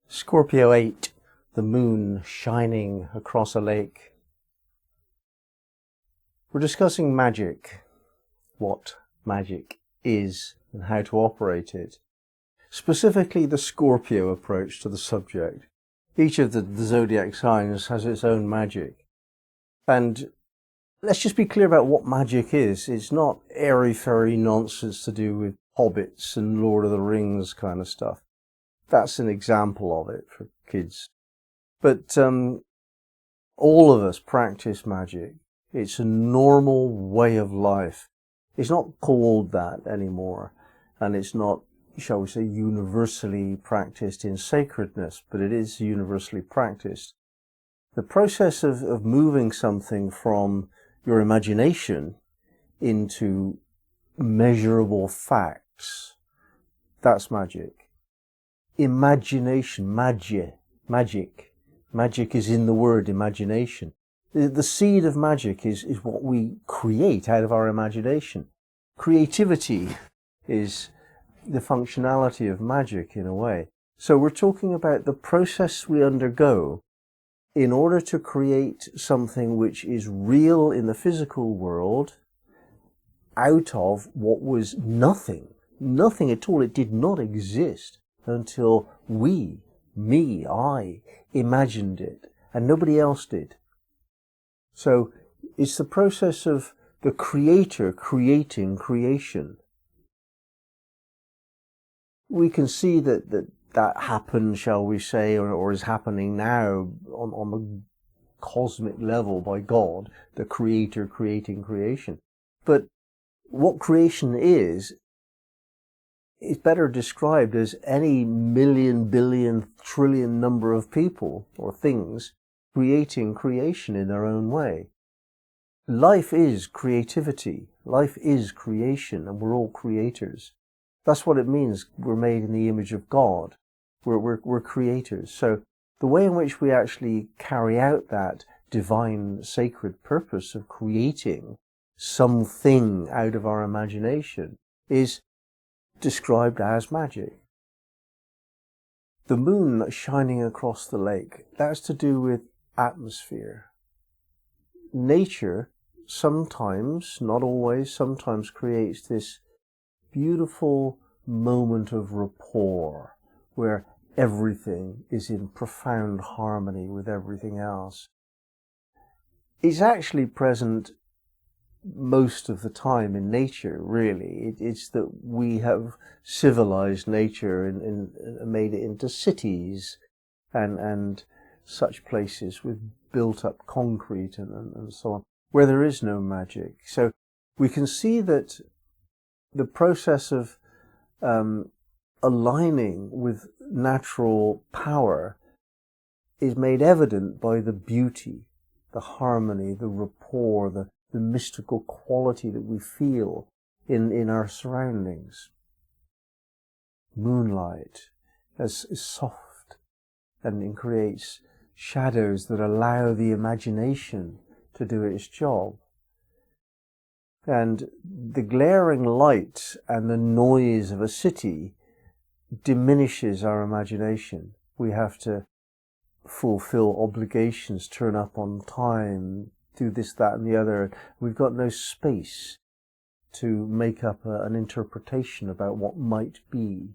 Scorpio 8, the moon shining across a lake. We're discussing magic, what magic is and how to operate it. Specifically the Scorpio approach to the subject. Each of the zodiac signs has its own magic. And let's just be clear about what magic is. It's not airy-fairy nonsense to do with hobbits and Lord of the Rings kind of stuff. That's an example of it for kids. But all of us practice magic. It's a normal way of life. It's not called that anymore. And it's not, shall we say, universally practiced in sacredness, but it is universally practiced. The process of moving something from your imagination into measurable facts, that's magic. Imagination, magic is in the word imagination. The seed of magic is what we create out of our imagination. Creativity is the functionality of magic in a way. So we're talking about the process we undergo in order to create something which is real in the physical world out of what was nothing at all. It did not exist until I imagined it, and nobody else did. So it's the process of the creator creating creation. We can see that happened, shall we say, or is happening now on the cosmic level by God, the creator creating creation. But what creation is better described as any million, billion, trillion number of people or things creating creation in their own way. Life is creativity. Life is creation, and we're all creators. That's what it means. We're made in the image of God. We're creators. So the way in which we actually carry out that divine sacred purpose of creating something out of our imagination is described as magic. The moon shining across the lake, that's to do with atmosphere. Nature sometimes, not always, sometimes creates this beautiful moment of rapport where everything is in profound harmony with everything else. It's actually present most of the time in nature, really. It's that we have civilized nature and made it into cities and such places with built-up concrete and so on, where there is no magic. So we can see that the process of aligning with natural power is made evident by the beauty, the harmony, the rapport, the mystical quality that we feel in our surroundings. Moonlight is soft and it creates shadows that allow the imagination to do its job. And the glaring light and the noise of a city diminishes our imagination. We have to fulfill obligations, turn up on time, do this, that and the other. We've got no space to make up an interpretation about what might be.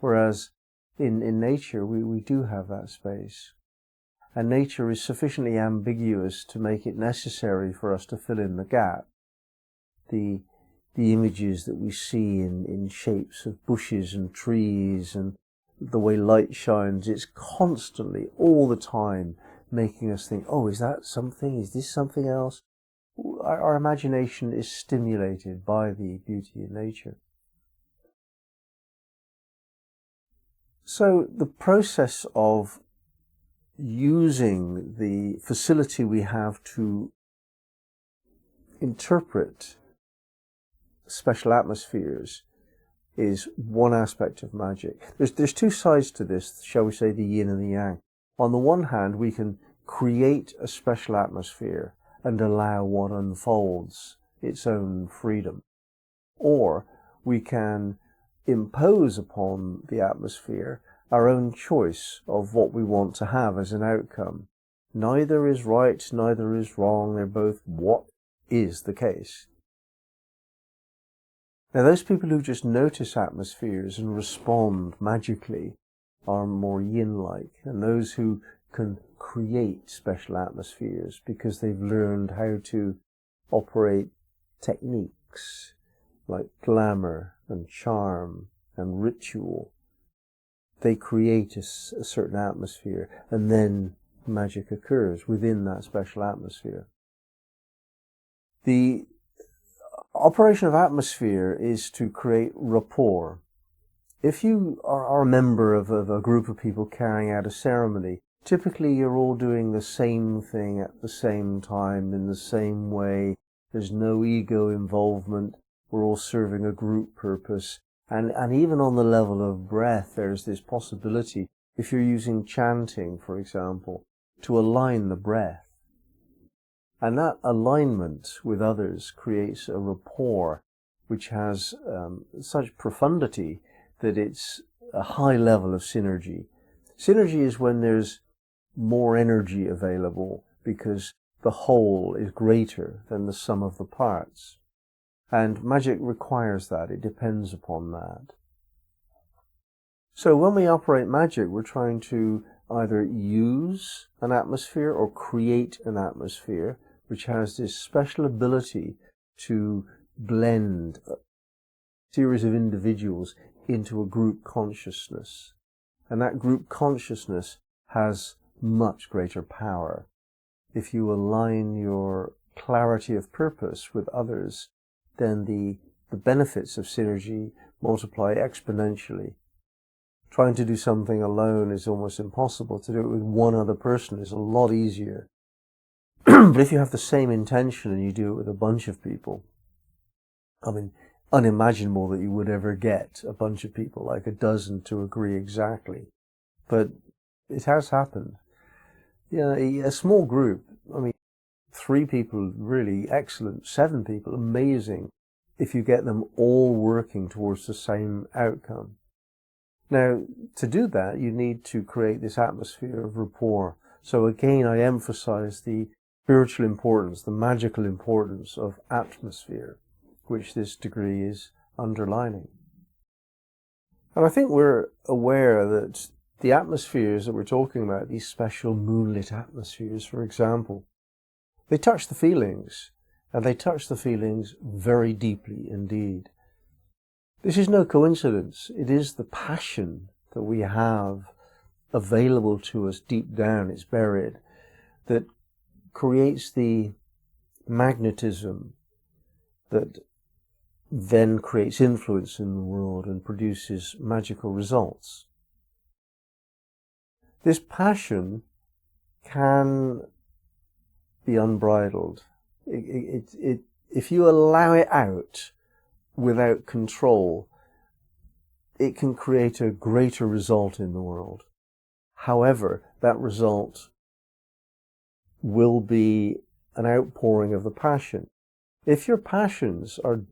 Whereas in nature we do have that space. And nature is sufficiently ambiguous to make it necessary for us to fill in the gap. The images that we see in shapes of bushes and trees and the way light shines, it's constantly, all the time, making us think, oh, is that something? Is this something else? Our imagination is stimulated by the beauty of nature. So the process of using the facility we have to interpret special atmospheres is one aspect of magic. There's two sides to this, shall we say, the yin and the yang. On the one hand, we can create a special atmosphere and allow what unfolds its own freedom. Or we can impose upon the atmosphere our own choice of what we want to have as an outcome. Neither is right, neither is wrong, they're both what is the case. Now those people who just notice atmospheres and respond magically are more yin-like, and those who can create special atmospheres because they've learned how to operate techniques like glamour and charm and ritual. They create a certain atmosphere, and then magic occurs within that special atmosphere. The operation of atmosphere is to create rapport. If you are a member of a group of people carrying out a ceremony, typically you're all doing the same thing at the same time in the same way. There's no ego involvement. We're all serving a group purpose. And even on the level of breath, there's this possibility, if you're using chanting, for example, to align the breath. And that alignment with others creates a rapport which has such profundity that it's a high level of synergy. Synergy is when there's more energy available because the whole is greater than the sum of the parts. And magic requires that. It depends upon that. So when we operate magic, we're trying to either use an atmosphere or create an atmosphere which has this special ability to blend a series of individuals into a group consciousness. And that group consciousness has much greater power. If you align your clarity of purpose with others, then the benefits of synergy multiply exponentially. Trying to do something alone is almost impossible. To do it with one other person is a lot easier. But if you have the same intention and you do it with a bunch of people, I mean, unimaginable that you would ever get a bunch of people, like a dozen, to agree exactly. But it has happened. Yeah, a small group, I mean, 3 people, really excellent. 7 people, amazing, if you get them all working towards the same outcome. Now, to do that, you need to create this atmosphere of rapport. So again, I emphasize the spiritual importance, the magical importance of atmosphere, which this degree is underlining. And I think we're aware that the atmospheres that we're talking about, these special moonlit atmospheres, for example, they touch the feelings, and they touch the feelings very deeply indeed. This is no coincidence. It is the passion that we have available to us deep down, it's buried, that creates the magnetism that then creates influence in the world and produces magical results. This passion can be unbridled. If you allow it out without control, it can create a greater result in the world. However, that result will be an outpouring of the passion. If your passions are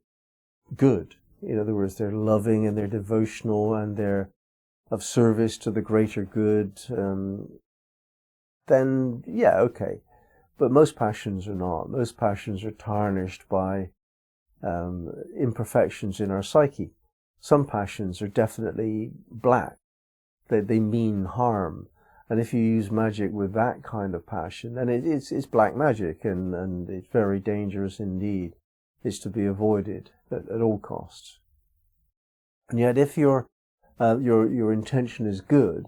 good, in other words, they're loving and they're devotional and they're of service to the greater good, then yeah, okay. But most passions are not. Most passions are tarnished by imperfections in our psyche. Some passions are definitely black. They mean harm. And if you use magic with that kind of passion, then it's black magic, and it's very dangerous indeed. It's to be avoided at all costs. And yet, if your intention is good,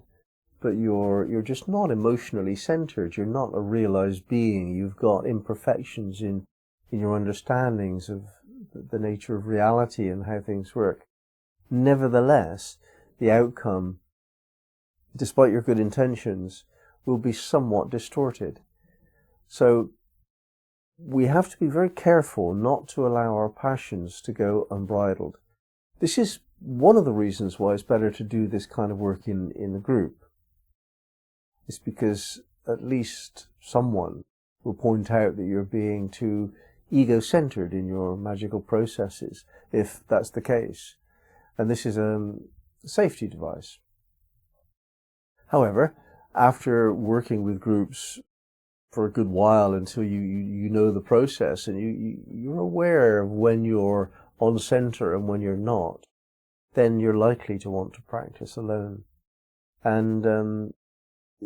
but you're just not emotionally centered, you're not a realized being, you've got imperfections in your understandings of the nature of reality and how things work. Nevertheless, the outcome, despite your good intentions, will be somewhat distorted. So we have to be very careful not to allow our passions to go unbridled. This is one of the reasons why it's better to do this kind of work in a group. It's because at least someone will point out that you're being too ego-centered in your magical processes, if that's the case. And this is a safety device. However, after working with groups for a good while until you know the process and you're aware of when you're on center and when you're not, then you're likely to want to practice alone. And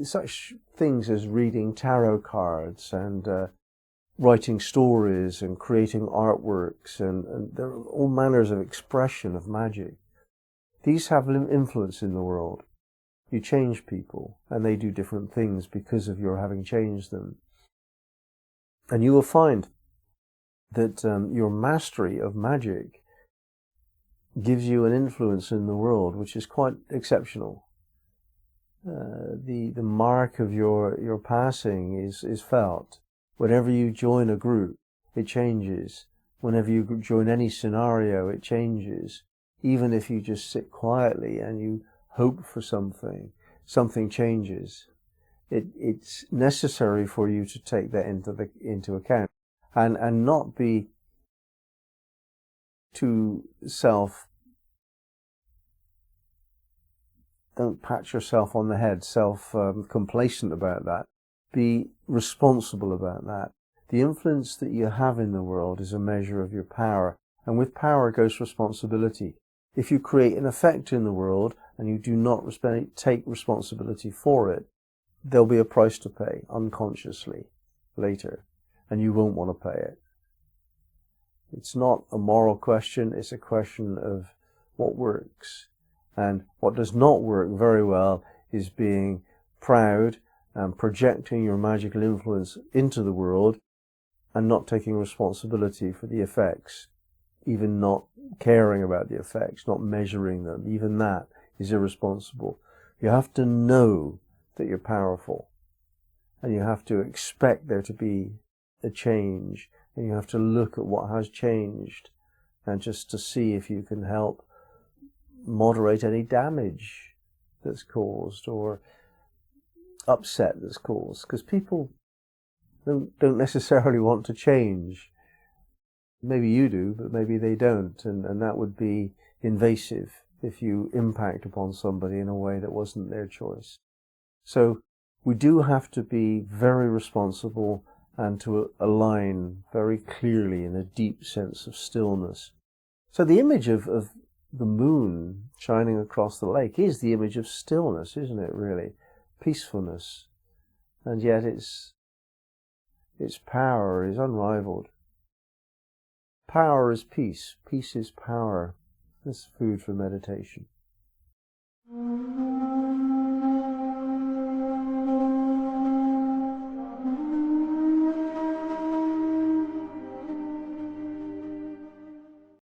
such things as reading tarot cards and writing stories and creating artworks and there are all manners of expression of magic. These have influence in the world. You change people and they do different things because of your having changed them. And you will find that your mastery of magic gives you an influence in the world which is quite exceptional. The mark of your passing is felt. Whenever you join a group, it changes. Whenever you join any scenario, it changes. Even if you just sit quietly and you hope for something, something changes. It's necessary for you to take that into account and not be too don't pat yourself on the head, complacent about that. Be responsible about that. The influence that you have in the world is a measure of your power, and with power goes responsibility. If you create an effect in the world and you do not take responsibility for it, there'll be a price to pay unconsciously later, and you won't want to pay it. It's not a moral question, it's a question of what works. And what does not work very well is being proud and projecting your magical influence into the world and not taking responsibility for the effects, even not caring about the effects, not measuring them. Even that is irresponsible. You have to know that you're powerful, and you have to expect there to be a change, and you have to look at what has changed and just to see if you can help moderate any damage that's caused or upset that's caused, because people don't necessarily want to change. Maybe you do, but maybe they don't, and that would be invasive if you impact upon somebody in a way that wasn't their choice. So we do have to be very responsible and to align very clearly in a deep sense of stillness. So the image of the moon shining across the lake is the image of stillness, isn't it, really? Peacefulness. And yet its power is unrivaled. Power is peace. Peace is power. That's food for meditation.